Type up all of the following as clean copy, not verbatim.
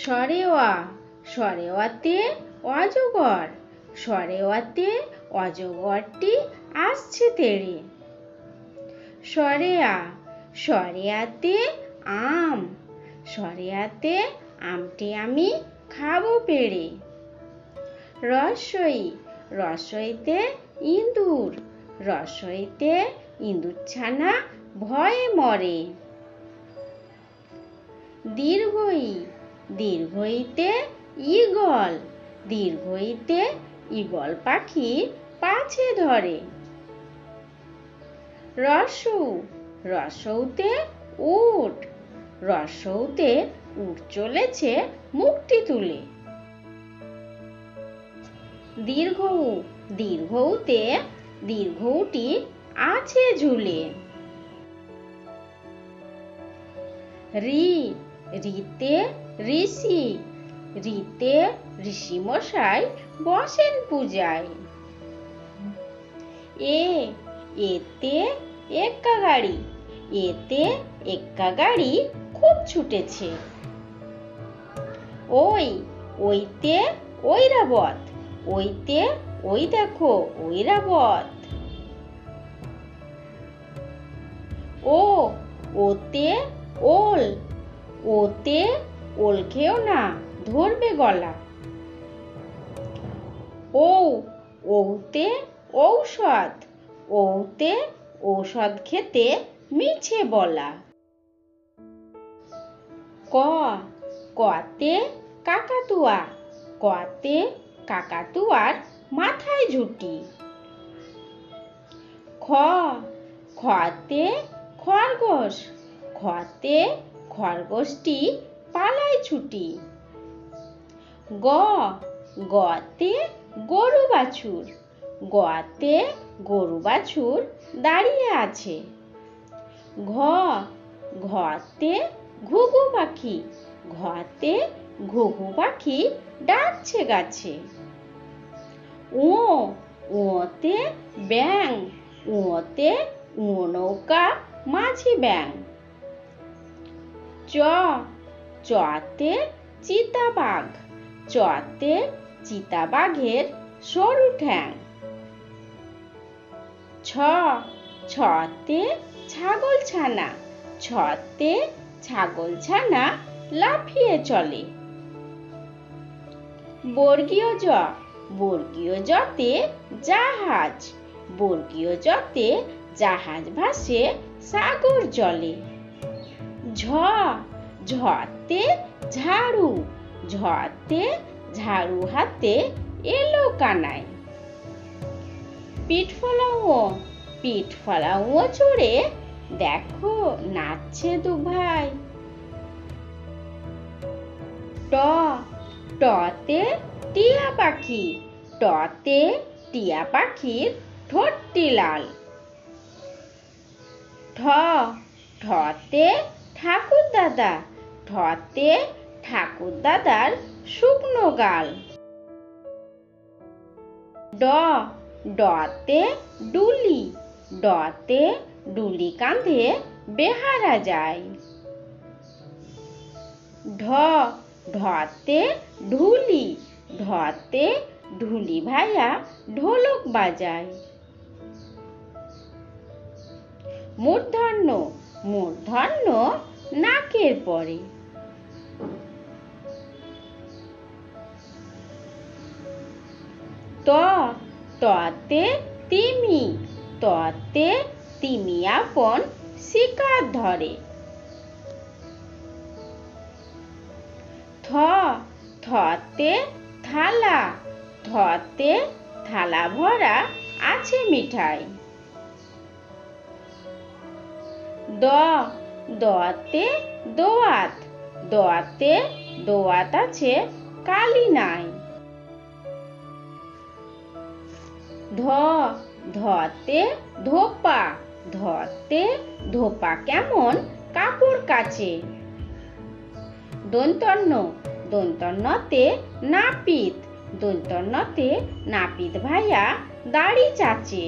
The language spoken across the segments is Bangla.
স্বরে অ, স্বরে অতে অজগর, স্বরে অতে অজগরটি আসছে তেড়ে। স্বরে আ, স্বরে আতে আম, স্বরে আতে আমটি আমি খাবো পেড়ে। রস্বই, রস্বইতে ইঁদুর, রস্বইতে ইঁদুরছানা ভয়ে মরে। দীর্ঘই, দীর্ঘইতে ঈগল, দীর্ঘইতে ঈগল পাখি পাছে ধরে। রস্যৌ, রস্যৌতে উট, রস্যৌতে উট চলেছে মুখটি তুলে। দীর্ঘৌ, দীর্ঘৌতে দীর্ঘৌটি আছে ঝুলে। ঋ, ঋতে ঋষি, ঋতে ঋষি মশাই বসেন পূজায়। এ, এতে এক্কা গাড়ি, এতে এক্কা গাড়ি খুব ছুটেছে। ওই, ওইতে ঐরাবত, ওইতে ওই দেখো ঐরাবত। ও, ওতে ওল, ওতে ওল খেও না ধরবে গলা। ঔ, ওতে ঔষধ, ওতে ঔষধ খেতে মিছে বলা। ক, কতে কাকাতুয়া, কতে কাকাতুয়ার মাথায় ঝুঁটি। খ, খতে খরগোশ, খতে খরগোশটি পালায় ছুটি। গ, গতে গরু বাছুর, গতে গরু বাছুর দাঁড়িয়ে আছে। ঘ, ঘতে ঘুঘু পাখি, ঘতে ঘুঘু পাখি ডাকছে গাছে। ও, ওতে ব্যাঙ, ওতে নৌকা মাঝি ব্যাঙ। চ, চতে চিতাবাঘ, চতে চিতাবাঘের সরু ঠ্যাং। ছ, ছতে ছাগল ছানা, ছতে ছাগল ছানা লাফিয়ে চলে। বর্গীয় জ, বর্গীয় জতে জাহাজ, বর্গীয় জতে জাহাজ ভাসে সাগর জলে। ঝ, ঝতে ঝাড়ু, ঝতে ঝাড়ু হাতে এলো কানাই। পিঠ ফলাও, পিঠ ফলাও চড়ে দেখো নাচছে দু ভাই। ট, টতে টিয়া পাখি, টতে টিয়া পাখির ঠোঁটটি লাল। ঠ, ঠতে ঠাকুর দাদা, ঠতে ঠাকুর দাদার শুকনো গাল। ড, ডতে ডুলি, ডতে ডুলি কাঁধে বেহারা যায়। ঢ, ঢতে ঢুলি, ঢতে ঢুলি ভাইয়া ঢোলক বাজায়। মূর্ধন্য, মূর্ধন্য নাকের পরে। ত, ততে তিমি, ততে তিমি আপন শিকার ধরে। থ, থতে থালা, থতে থালা ভরা আছে মিঠাই। দ, দতে দোয়াত, দতে দোয়াত আছে কালি নাই। ধ, ধতে ধোপা, ধতে ধোপা কেমন কাপড় কাচে। দন্তন্য, দন্তন্যতে নাপিত, দন্তন্যতে নাপিত ভাইয়া দাড়ি চাচে।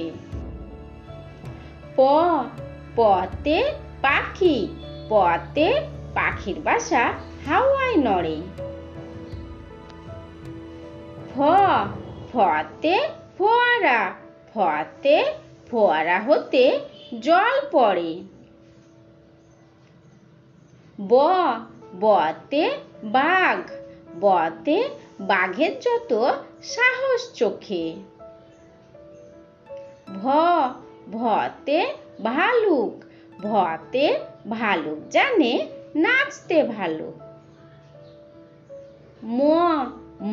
প, পতে পাখি, পতে পাখির বাসা হাওয়ায় নড়ে। ফ ফতে ফোয়ারা, ফতে ফোয়ারা হতে জল পড়ে। ব বতে বাঘ, বতে বাঘের যত সাহস চোখে। ভ ভতে ভালুক, ভতে ভালুক জানে নাচতে ভালো। ম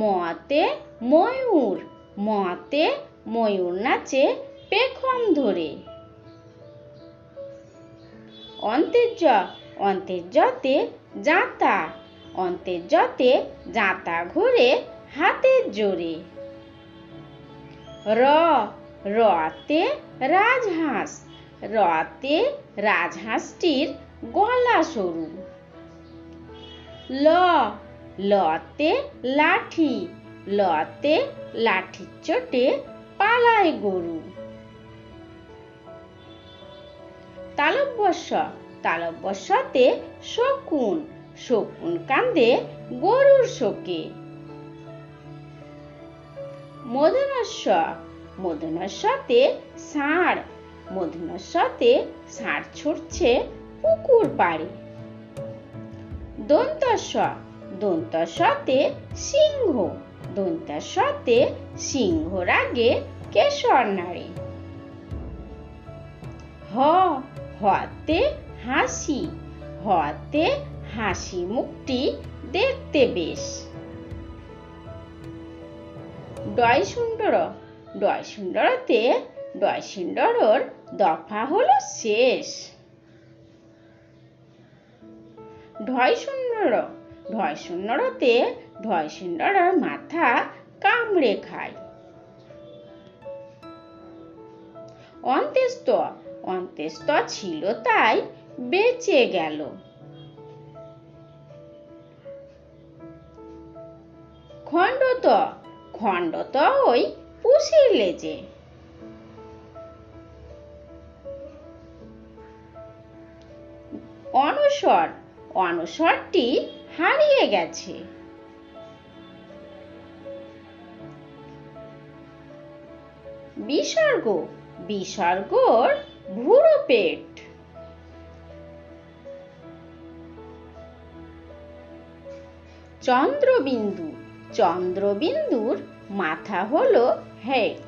মতে ময়ূর, মতে ময়ূর নাচে পেখম ধরে। অন্তের জ অন্তের জতে জাঁতা, অন্তের জতে জাঁতা ঘোরে হাতের জোরে। র রতে রাজহাঁস, রতে রাজহাঁসটির গলা সরু। ল লতে লাঠি, লতে লাঠির চোটে পালায় গরু। তালব্যস্য তালব্যস্যতে শকুন, শকুন কান্দে গরুর শোকে। মূর্ধন্যস্ব মূর্ধন্যস্বতে ষাঁড়, মূর্ধন্যস্বতে ষাঁড় ছুটছে পুকুর পাড়ে। দন্তস্ব দন্তস্বতে সিংহ, দন্তস্বতে সিংহ রাগে কেশর নাড়ে। হ হতে হাসি, হতে হাসি মুখটি দেখতে বেশ। ডয় সুন্দর ডয় সুন্দরতে ডয় সুন্দরর দফা হলো শেষ। ঢয় সুন্দর ঢয় সুন্দরতে ঢয় সুন্দরর মাথা কামড়ে খায়। অন্ত্যেস্ত অন্ত্যেস্ত ছিল তাই বেঁচে গেল। খণ্ডত খণ্ডত ওই পুষির লেজে। অনস্বর অনস্বরটি হারিয়ে গেছে। বিসর্গ বিসর্গর ভুরু পেট। চন্দ্রবিন্দু চন্দ্রবিন্দুর মাথা হলো হেড।